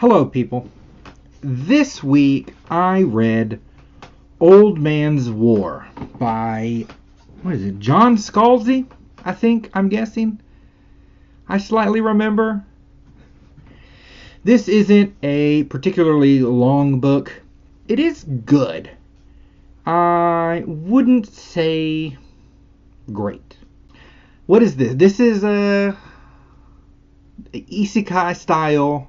Hello, people. This week I read Old Man's War by, John Scalzi, I'm guessing. I slightly remember. This isn't a particularly long book. It is good. I wouldn't say great. What is this? This is a isekai style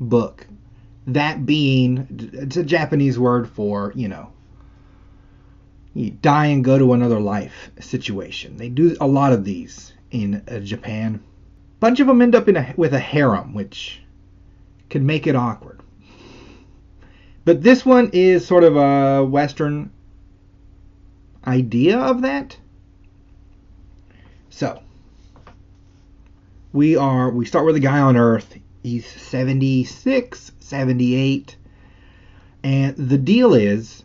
book. That being, it's a Japanese word for, you die and go to another life situation. They do a lot of these in Japan. Bunch of them end up with a harem, which could make it awkward. But this one is sort of a Western idea of that. So, we start with a guy on Earth. He's 76, 78. And the deal is,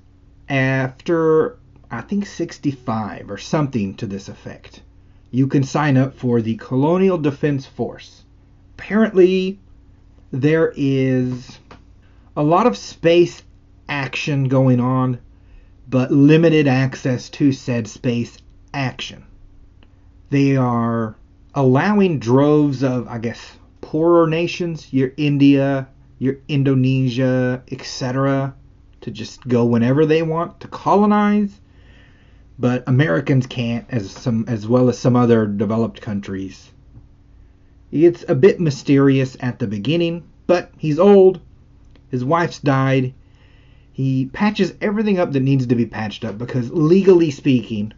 after, 65 or something to this effect, you can sign up for the Colonial Defense Force. Apparently, there is a lot of space action going on, but limited access to said space action. They are allowing droves of, poorer nations, your India, your Indonesia, etc., to just go whenever they want to colonize, but Americans can't, as well as some other developed countries. It's a bit mysterious at the beginning, but he's old, his wife's died, he patches everything up that needs to be patched up, because legally speaking,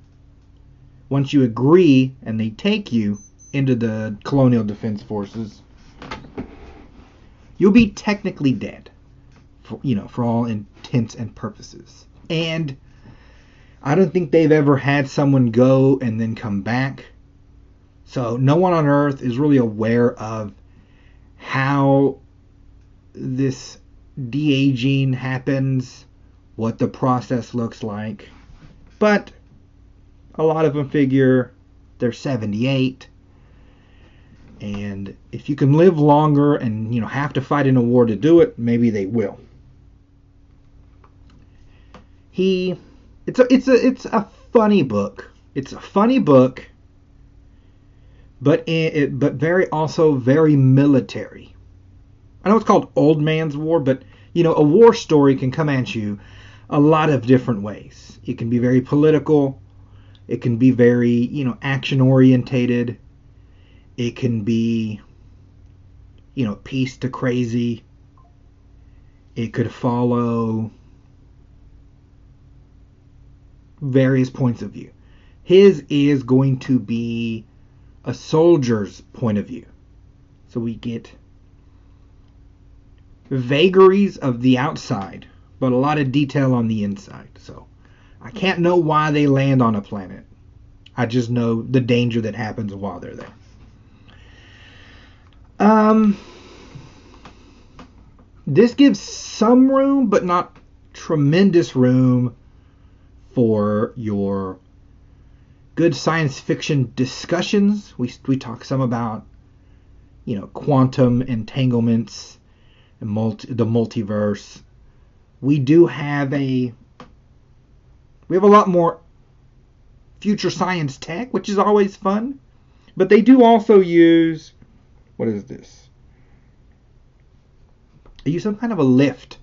once you agree and they take you into the Colonial Defense Forces, you'll be technically dead, for all intents and purposes. And I don't think they've ever had someone go and then come back. So no one on Earth is really aware of how this de-aging happens, what the process looks like. But a lot of them figure they're 78. And if you can live longer and have to fight in a war to do it, maybe they will. It's a funny book. It's a funny book, but very military. I know it's called Old Man's War, but a war story can come at you a lot of different ways. It can be very political. It can be very action orientated. It can be, peace to crazy. It could follow various points of view. His is going to be a soldier's point of view. So we get vagaries of the outside, but a lot of detail on the inside. So I can't know why they land on a planet. I just know the danger that happens while they're there. This gives some room, but not tremendous room, for your good science fiction discussions. We talk some about, quantum entanglements and the multiverse. We have a lot more future science tech, which is always fun. But they do also use, what is this? They use some kind of a lift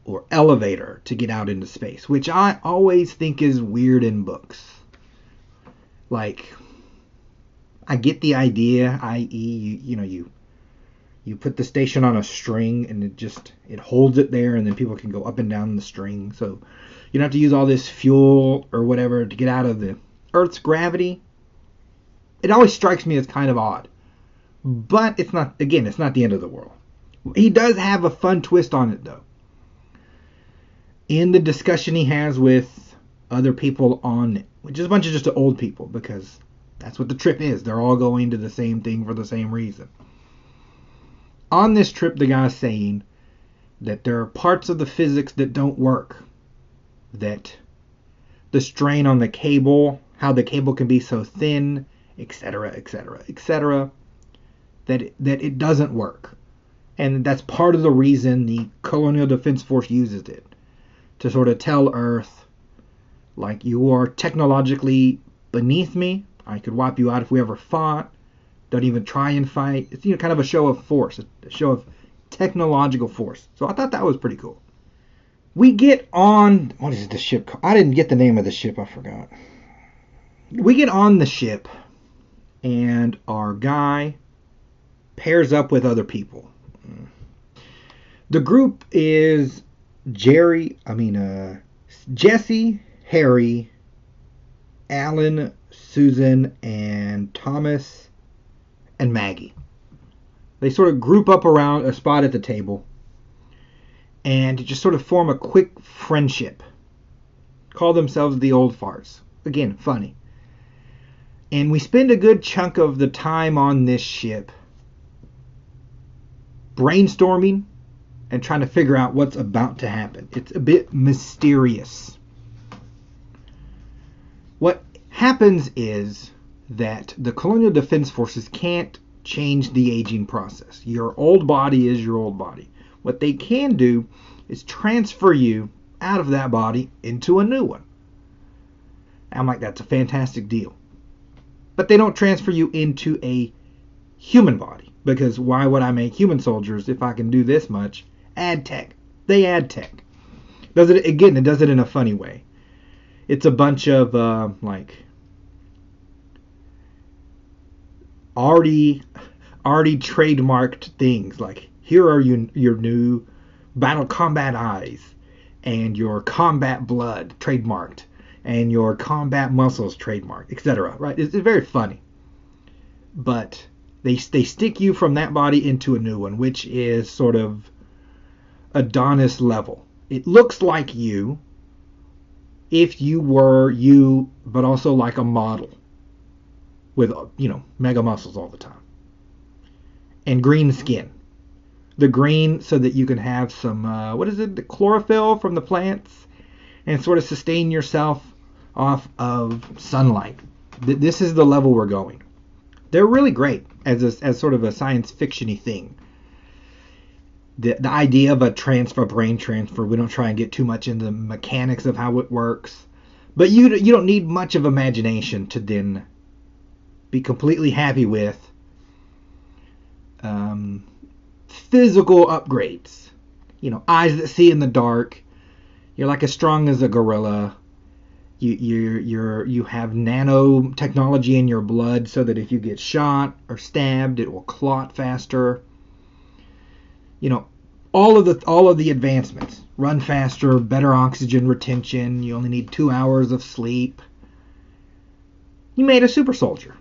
or elevator to get out into space, which I always think is weird in books. Like, I get the idea, i.e., you put the station on a string and it holds it there, and then people can go up and down the string. So you don't have to use all this fuel or whatever to get out of the Earth's gravity. It always strikes me as kind of odd. But it's not the end of the world. He does have a fun twist on it, though. In the discussion he has with other people on it, which is a bunch of just old people, because that's what the trip is. They're all going to the same thing for the same reason. On this trip, the guy's saying that there are parts of the physics that don't work. That the strain on the cable, how the cable can be so thin, etc., etc., etc., that it doesn't work. And that's part of the reason the Colonial Defense Force uses it. To sort of tell Earth, like, you are technologically beneath me. I could wipe you out if we ever fought. Don't even try and fight. It's, kind of a show of force, a show of technological force. So I thought that was pretty cool. We get on, what is the ship called? I didn't get the name of the ship, I forgot. We get on the ship, and our guy pairs up with other people. The group is Jesse, Harry, Alan, Susan, and Thomas, and Maggie. They sort of group up around a spot at the table and just sort of form a quick friendship. Call themselves the Old Farts. Again, funny. And we spend a good chunk of the time on this ship brainstorming and trying to figure out what's about to happen. It's a bit mysterious. What happens is that the Colonial Defense Forces can't change the aging process. Your old body is your old body. What they can do is transfer you out of that body into a new one. I'm like, that's a fantastic deal. But they don't transfer you into a human body, because why would I make human soldiers if I can do this much? Add tech. They add tech. It does it in a funny way. It's a bunch of already trademarked things, like here are your new battle combat eyes, and your combat blood trademarked, and your combat muscles trademarked, etc. Right? It's very funny. But they stick you from that body into a new one, which is sort of Adonis level. It looks like you if you were you, but also like a model with, mega muscles all the time. And green skin. The green so that you can have some, the chlorophyll from the plants, and sort of sustain yourself off of sunlight. This is the level we're going. They're really great as sort of a science fiction-y thing. The idea of a brain transfer, we don't try and get too much into the mechanics of how it works. But you don't need much of imagination to then be completely happy with physical upgrades. Eyes that see in the dark. You're like as strong as a gorilla. You have nanotechnology in your blood so that if you get shot or stabbed, it will clot faster. All of the advancements. Run faster, better oxygen retention. You only need 2 hours of sleep. You made a super soldier.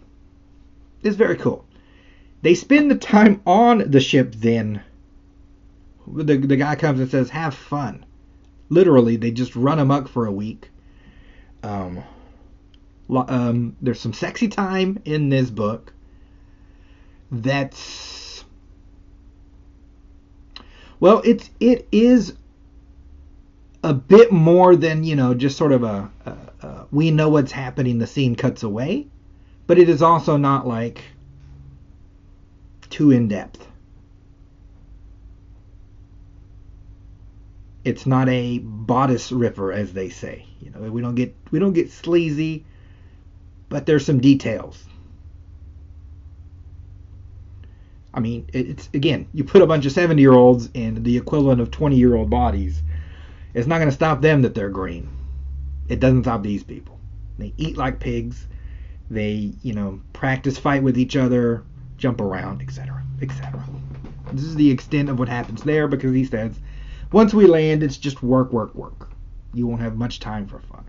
It's very cool. They spend the time on the ship then. The guy comes and says, have fun. Literally, they just run amok for a week. There's some sexy time in this book. It is a bit more than, just sort of we know what's happening, the scene cuts away. But it is also not like too in depth. It's not a bodice ripper, as they say. We don't get sleazy, but there's some details. I mean, it's, again, you put a bunch of 70-year-olds in the equivalent of 20-year-old bodies. It's not going to stop them that they're green. It doesn't stop these people. They eat like pigs. They, practice fight with each other, jump around, etc., etc. This is the extent of what happens there, because he says, once we land, it's just work, work, work. You won't have much time for fun.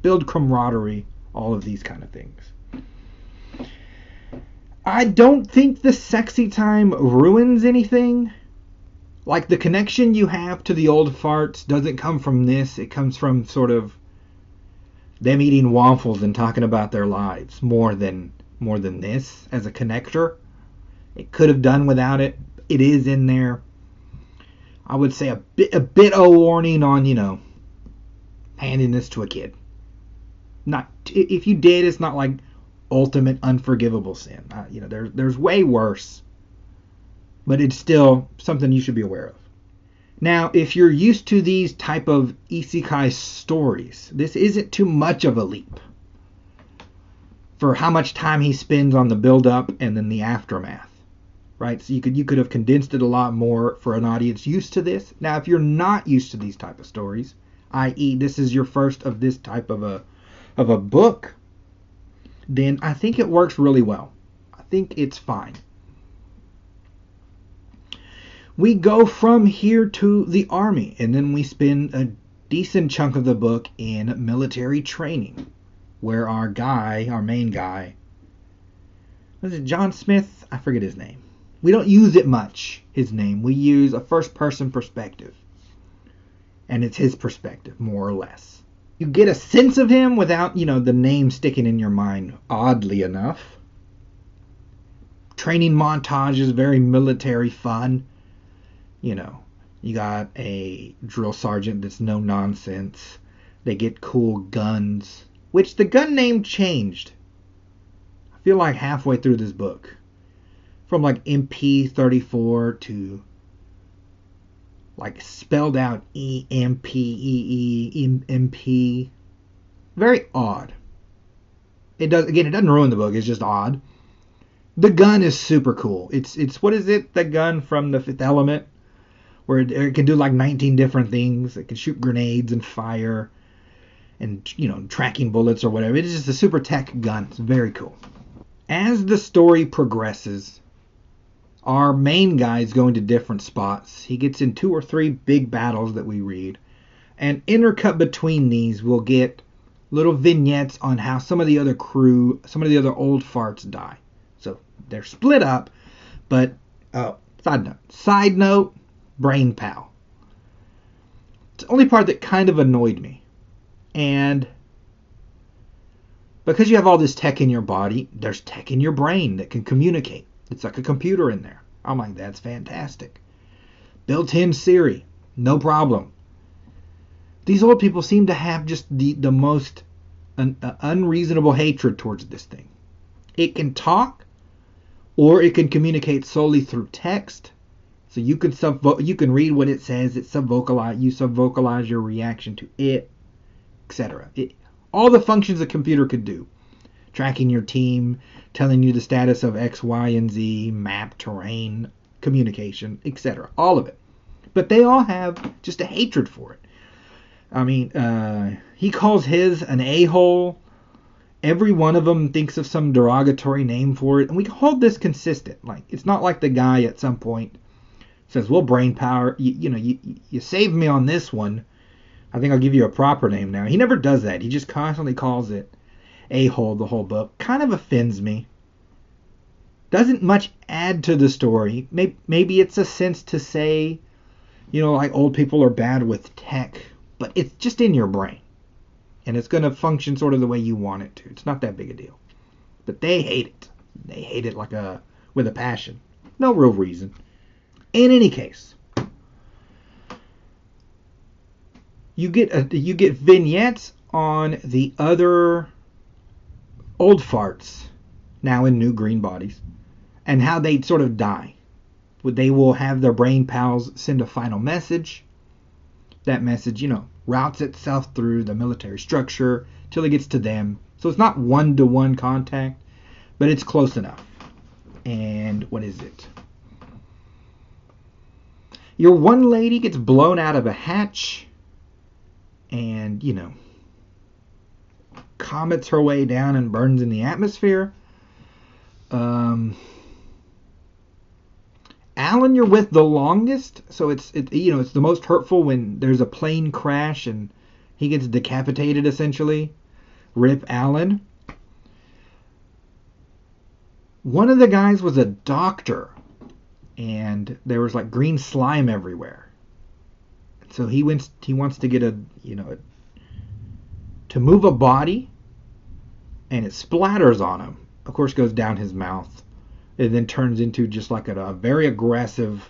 Build camaraderie, all of these kind of things. I don't think the sexy time ruins anything. Like, the connection you have to the Old Farts doesn't come from this. It comes from sort of them eating waffles and talking about their lives more than this as a connector. It could have done without it. It is in there. I would say a bit of warning on, handing this to a kid. Not if you did, it's not like ultimate unforgivable sin. There's way worse but it's still something you should be aware of. Now, if you're used to these type of isekai stories, this isn't too much of a leap for how much time he spends on the build-up and then the aftermath, right? So you could have condensed it a lot more for an audience used to this. Now, if you're not used to these type of stories, i.e., this is your first of this type of a book, then I think it works really well. I think it's fine. We go from here to the army, and then we spend a decent chunk of the book in military training, where our main guy, was it John Smith? I forget his name. We don't use it much, his name. We use a first-person perspective, and it's his perspective, more or less. You get a sense of him without, the name sticking in your mind, oddly enough. Training montage is very military fun. You got a drill sergeant that's no nonsense. They get cool guns, which the gun name changed. I feel like halfway through this book. From like MP34 to like spelled out EMP. Very odd. It doesn't ruin the book, it's just odd. The gun is super cool. It's what is it? The gun from The Fifth Element, where it can do like 19 different things. It can shoot grenades and fire and, tracking bullets or whatever. It is just a super tech gun. It's very cool. As the story progresses, our main guy is going to different spots. He gets in 2 or 3 big battles that we read. And intercut between these, we'll get little vignettes on how some of the other crew, some of the other old farts die. So they're split up, but side note, Brain Pal. It's the only part that kind of annoyed me. And because you have all this tech in your body, there's tech in your brain that can communicate. It's like a computer in there. I'm like, that's fantastic. Built-in Siri, no problem. These old people seem to have just the most unreasonable hatred towards this thing. It can talk, or it can communicate solely through text. So you can read what it says. You subvocalize your reaction to it, etc. All the functions a computer could do. Tracking your team, telling you the status of X, Y, and Z, map, terrain, communication, etc. All of it. But they all have just a hatred for it. I mean, he calls his an a-hole. Every one of them thinks of some derogatory name for it. And we hold this consistent. Like, it's not like the guy at some point says, well, brain power, you saved me on this one. I think I'll give you a proper name now. He never does that. He just constantly calls it a-hole the whole book. Kind of offends me. Doesn't much add to the story. Maybe it's a sense to say, like old people are bad with tech. But it's just in your brain. And it's going to function sort of the way you want it to. It's not that big a deal. But they hate it. They hate it with a passion. No real reason. In any case, you get vignettes on the other old farts, now in new green bodies, and how they sort of die. They will have their brain pals send a final message. That message, routes itself through the military structure till it gets to them. So it's not one-to-one contact, but it's close enough. And what is it? Your one lady gets blown out of a hatch and, comets her way down and burns in the atmosphere. Alan, you're with the longest, so it's the most hurtful when there's a plane crash and he gets decapitated essentially. Rip Alan. One of the guys was a doctor, and there was like green slime everywhere. So he wants to get to move a body, and it splatters on him. Of course, goes down his mouth. It then turns into just like a very aggressive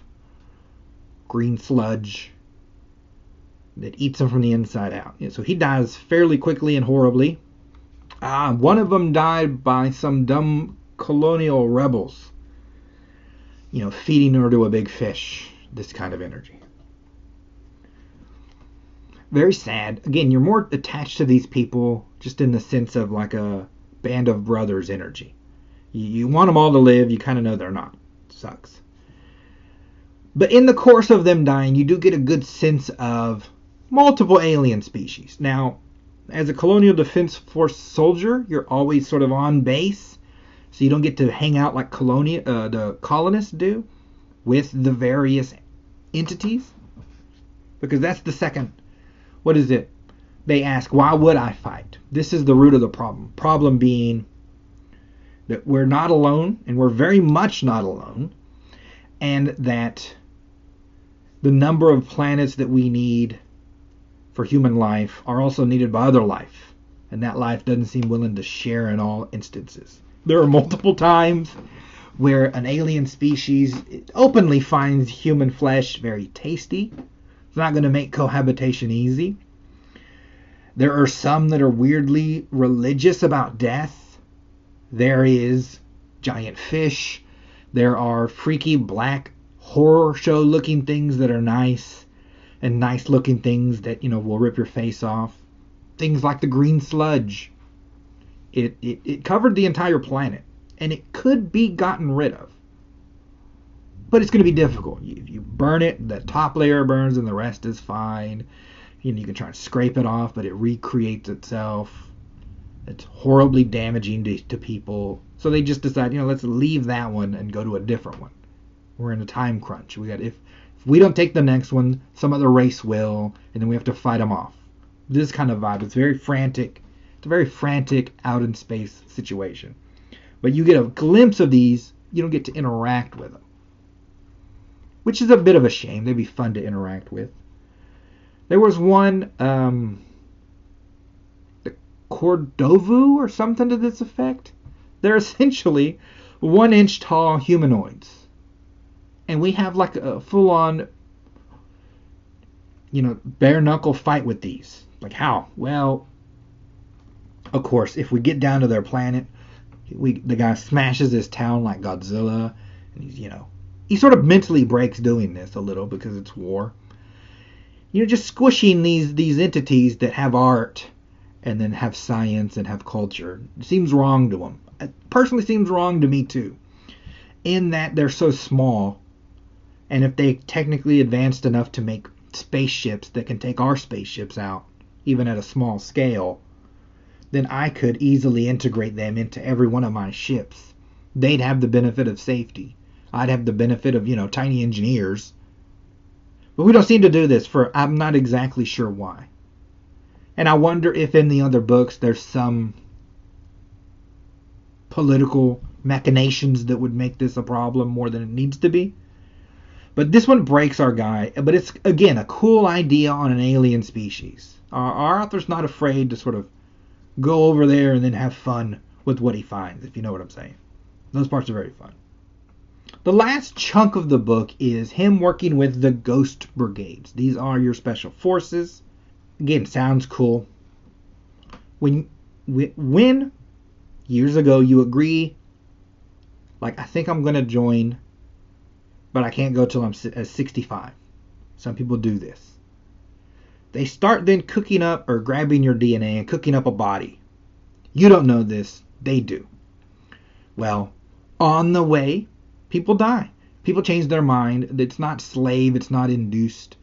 green sludge that eats him from the inside out. So he dies fairly quickly and horribly. One of them died by some dumb colonial rebels. feeding her to a big fish, this kind of energy. Very sad. Again, you're more attached to these people just in the sense of like a band of brothers energy. You want them all to live, you kind of know they're not. Sucks. But in the course of them dying, you do get a good sense of multiple alien species. Now, as a Colonial Defense Force soldier, you're always sort of on base, so you don't get to hang out like the colonists do with the various entities, because that's the second. What is it? They ask, why would I fight? This is the root of the problem. Problem being that we're not alone, and we're very much not alone, and that the number of planets that we need for human life are also needed by other life, and that life doesn't seem willing to share in all instances. There are multiple times where an alien species openly finds human flesh very tasty. It's not going to make cohabitation easy. There are some that are weirdly religious about death. There is giant fish. There are freaky black horror show looking things that are nice, and nice looking things that will rip your face off. Things like the green sludge. It covered the entire planet, and it could be gotten rid of, but it's going to be difficult. You burn it, the top layer burns and the rest is fine. You can try and scrape it off, but it recreates itself. It's horribly damaging to people, so they just decide, let's leave that one and go to a different one. We're in a time crunch. If we don't take the next one, some other race will, and then we have to fight them off. This kind of vibe. It's very frantic. It's a very frantic out in space situation. But you get a glimpse of these, you don't get to interact with them, which is a bit of a shame. They'd be fun to interact with. There was one, the Cordovu or something to this effect. They're essentially 1-inch tall humanoids. And we have like a full-on, bare knuckle fight with these. Like how? Well, of course, if we get down to their planet, the guy smashes his town like Godzilla, and he sort of mentally breaks doing this a little because it's war. Just squishing these entities that have art and then have science and have culture seems wrong to them. It personally seems wrong to me too, in that they're so small. And if they technically advanced enough to make spaceships that can take our spaceships out, even at a small scale, then I could easily integrate them into every one of my ships. They'd have the benefit of safety. I'd have the benefit of, tiny engineers. But we don't seem to do this I'm not exactly sure why. And I wonder if in the other books there's some political machinations that would make this a problem more than it needs to be. But this one breaks our guy. But it's, again, a cool idea on an alien species. Our author's not afraid to sort of go over there and then have fun with what he finds, if you know what I'm saying. Those parts are very fun. The last chunk of the book is him working with the Ghost Brigades. These are your special forces. Again, sounds cool. When years ago you agree, like, I think I'm going to join, but I can't go till I'm 65. Some people do this. They start then cooking up or grabbing your DNA and cooking up a body. You don't know this. They do. Well, on the way, people die. People change their mind. It's not slave. It's not induced.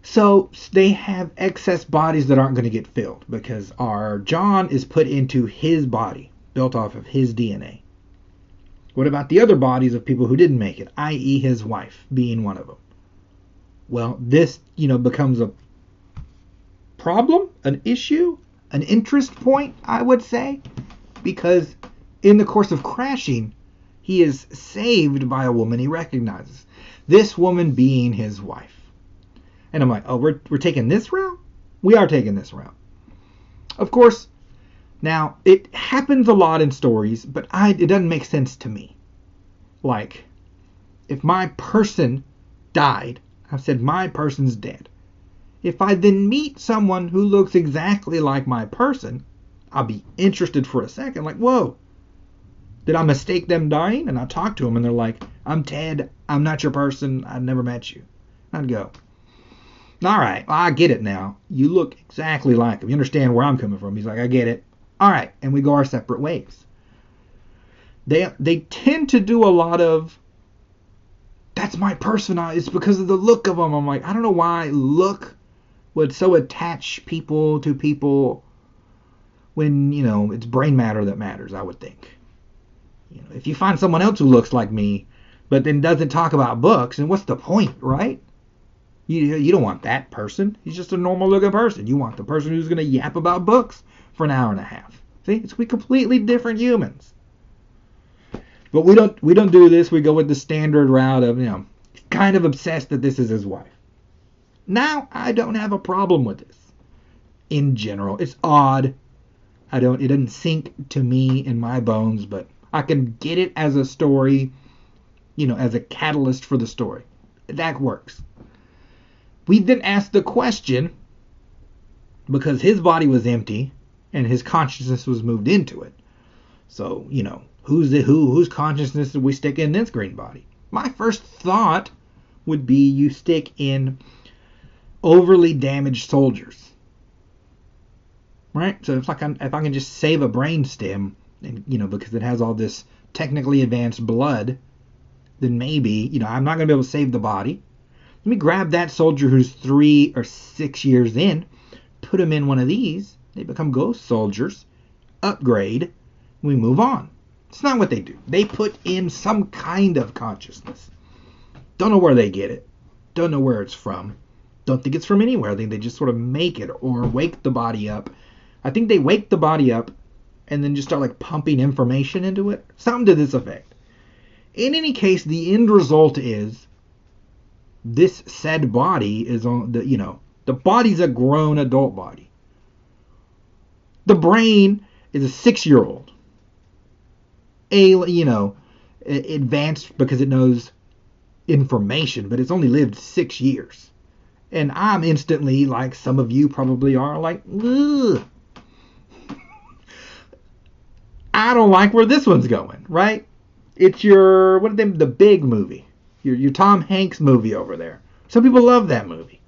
So they have excess bodies that aren't going to get filled because our John is put into his body, built off of his DNA. What about the other bodies of people who didn't make it, i.e. his wife being one of them? Well, this, becomes a problem, an issue, an interest point, I would say, because in the course of crashing, he is saved by a woman he recognizes. This woman being his wife. And I'm like, oh, we're taking this route? We are taking this route. Of course, now, it happens a lot in stories, but it doesn't make sense to me. Like, if my person died, I've said my person's dead. If I then meet someone who looks exactly like my person, I'll be interested for a second, like, whoa, did I mistake them dying? And I talk to them and they're like, I'm Ted. I'm not your person. I've never met you. I'd go, all right, well, I get it now. You look exactly like him. You understand where I'm coming from. He's like, I get it. All right, and we go our separate ways. They tend to do a lot of, that's my person. It's because of the look of them. I'm like, I don't know why look would so attach people to people when, it's brain matter that matters, I would think. If you find someone else who looks like me, but then doesn't talk about books, then what's the point, right? You don't want that person. He's just a normal looking person. You want the person who's going to yap about books for an hour and a half. See, we completely different humans. But we don't do this. We go with the standard route of, kind of obsessed that this is his wife. Now, I don't have a problem with this. In general, it's odd. It doesn't sink to me in my bones, but I can get it as a story, as a catalyst for the story. That works. We then asked the question, because his body was empty and his consciousness was moved into it. So, whose consciousness did we stick in this green body? My first thought would be you stick in overly damaged soldiers. Right? So if I can just save a brain stem, and because it has all this technically advanced blood, then maybe, I'm not going to be able to save the body. Let me grab that soldier who's 3 or 6 years in, put him in one of these, they become ghost soldiers, upgrade, we move on. It's not what they do. They put in some kind of consciousness. Don't know where they get it. Don't know where it's from. Don't think it's from anywhere. I think they just sort of make it or wake the body up. I think they wake the body up and then just start pumping information into it. Something to this effect. In any case, the end result is this said body is on the body's a grown adult body. The brain is a 6-year-old. Advanced because it knows information, but it's only lived 6 years. And I'm instantly, like some of you probably are, like, ugh. I don't like where this one's going, right? It's the big movie. Your Tom Hanks movie over there. Some people love that movie.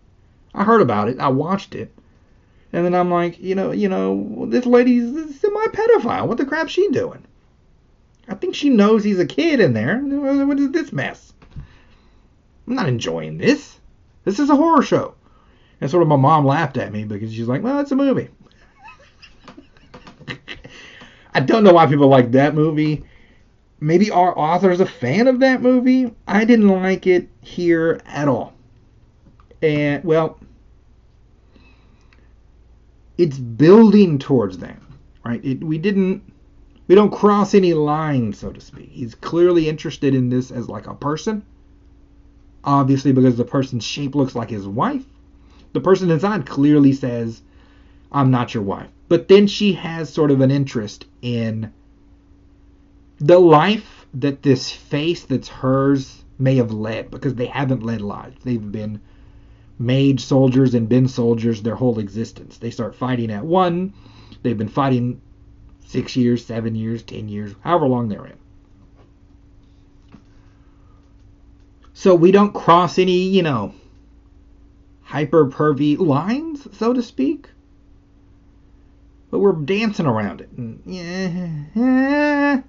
I heard about it. I watched it. And then I'm like, this lady's a semi-pedophile. What the crap's she doing? I think she knows he's a kid in there. What is this mess? I'm not enjoying this. This is a horror show. And sort of my mom laughed at me because she's like, well, it's a movie. I don't know why people like that movie. Maybe our author's a fan of that movie. I didn't like it here at all. And, well, it's building towards that, right? We don't cross any lines, so to speak. He's clearly interested in this as like a person. Obviously, because the person's shape looks like his wife. The person inside clearly says, I'm not your wife. But then she has sort of an interest in the life that this face that's hers may have led, because they haven't led lives. They've been made soldiers and been soldiers their whole existence. They start fighting at 1. They've been fighting 6 years, 7 years, 10 years, however long they're in. So we don't cross any, hyper-pervy lines, so to speak. But we're dancing around it. I'm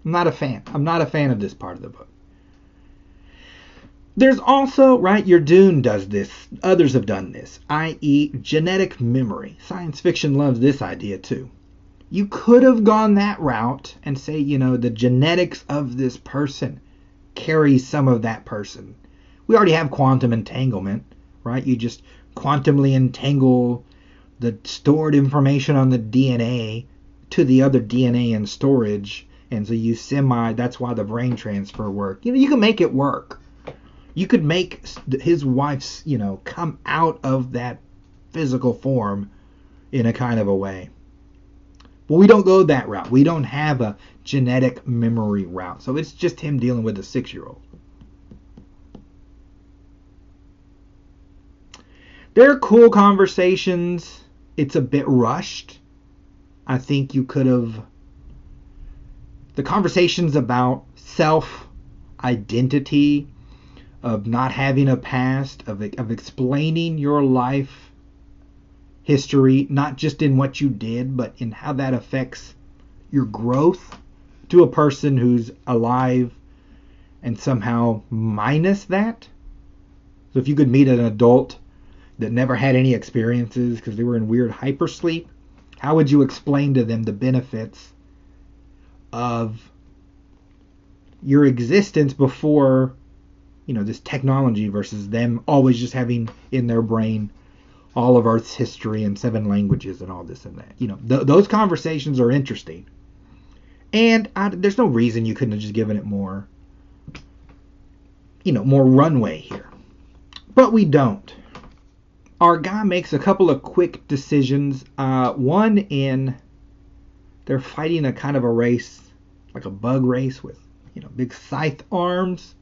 not a fan. I'm not a fan of this part of the book. There's also, right, your Dune does this. Others have done this, i.e. genetic memory. Science fiction loves this idea too. You could have gone that route and say, the genetics of this person carries some of that person. We already have quantum entanglement, right? You just quantumly entangle the stored information on the DNA to the other DNA in storage, and so you that's why the brain transfer work. You can make it work. You could make his wife's, come out of that physical form in a kind of a way. But we don't go that route. We don't have a genetic memory route. So it's just him dealing with a 6-year-old. There are cool conversations. It's a bit rushed. I think you could have... The conversations about self identity, of not having a past, of explaining your life history, not just in what you did, but in how that affects your growth, to a person who's alive and somehow minus that. So if you could meet an adult that never had any experiences because they were in weird hypersleep, how would you explain to them the benefits of your existence before, this technology, versus them always just having in their brain all of Earth's history and 7 languages and all this and that. Those conversations are interesting. And there's no reason you couldn't have just given it more, more runway here. But we don't. Our guy makes a couple of quick decisions. One in, they're fighting a kind of a race, like a bug race with, big scythe arms.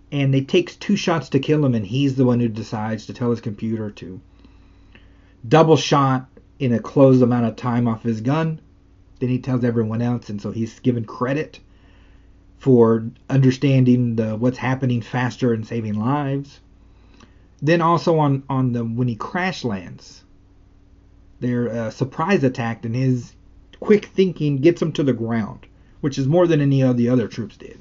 And they takes 2 shots to kill him, and he's the one who decides to tell his computer to double shot in a closed amount of time off his gun. Then he tells everyone else, and so he's given credit for understanding what's happening faster and saving lives. Then also on the when he crash lands, they're surprise attacked, and his quick thinking gets him to the ground, which is more than any of the other troops did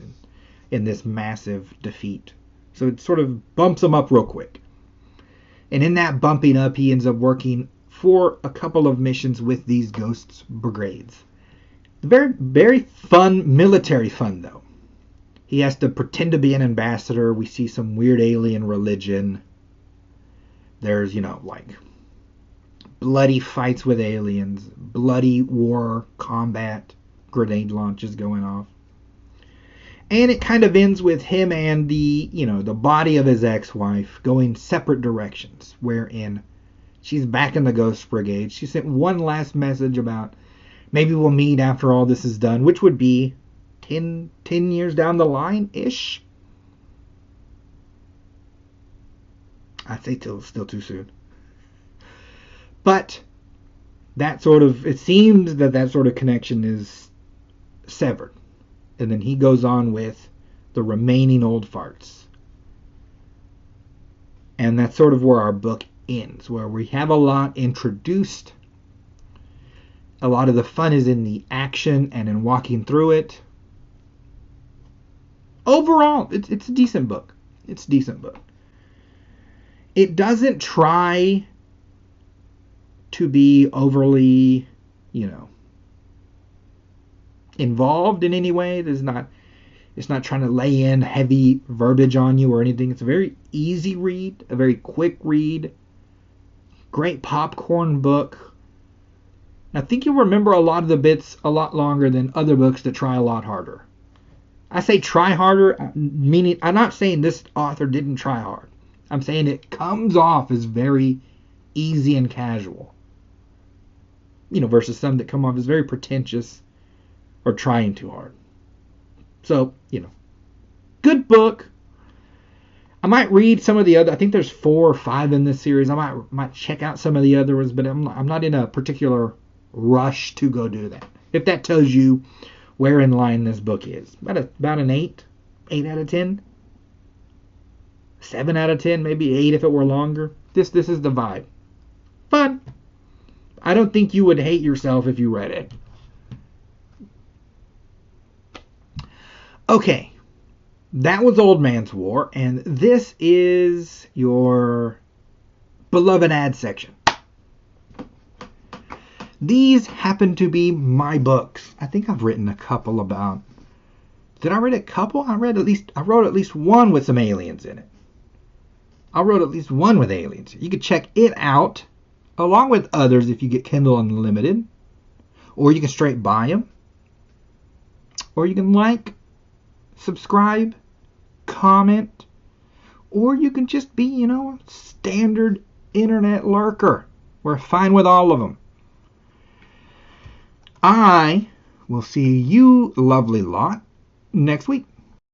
in this massive defeat. So it sort of bumps him up real quick. And in that bumping up, he ends up working for a couple of missions with these Ghosts brigades. Very, very fun, military fun, though. He has to pretend to be an ambassador. We see some weird alien religion. There's, like bloody fights with aliens, bloody war combat, grenade launches going off. And it kind of ends with him and the body of his ex-wife going separate directions, wherein she's back in the Ghost Brigade. She sent one last message about maybe we'll meet after all this is done, which would be 10 years down the line-ish. I'd say still too soon. But it seems that sort of connection is severed. And then he goes on with the remaining old farts. And that's sort of where our book ends, where we have a lot introduced. A lot of the fun is in the action and in walking through it. Overall, it's a decent book. It's a decent book. It doesn't try to be overly, involved in any way. It's not trying to lay in heavy verbiage on you or anything. It's a very easy read, a very quick read. Great popcorn book. I think you'll remember a lot of the bits a lot longer than other books that try a lot harder. I say try harder, meaning I'm not saying this author didn't try hard. I'm saying it comes off as very easy and casual. Versus some that come off as very pretentious or trying too hard. So, good book. I might read some of the other. I think there's 4 or 5 in this series. I might check out some of the other ones, but I'm not in a particular rush to go do that. If that tells you where in line this book is, about an 8 out of 10, 7 out of 10, maybe 8 if it were longer. This is the vibe. Fun. I don't think you would hate yourself if you read it. Okay, that was Old Man's War, and this is your beloved ad section. These happen to be my books. I think I've written a couple about. Did I read a couple? I wrote at least one with some aliens in it. I wrote at least one with aliens. You could check it out along with others if you get Kindle Unlimited, or you can straight buy them, or you can subscribe, comment, or you can just be, a standard internet lurker. We're fine with all of them. I will see you, lovely lot, next week.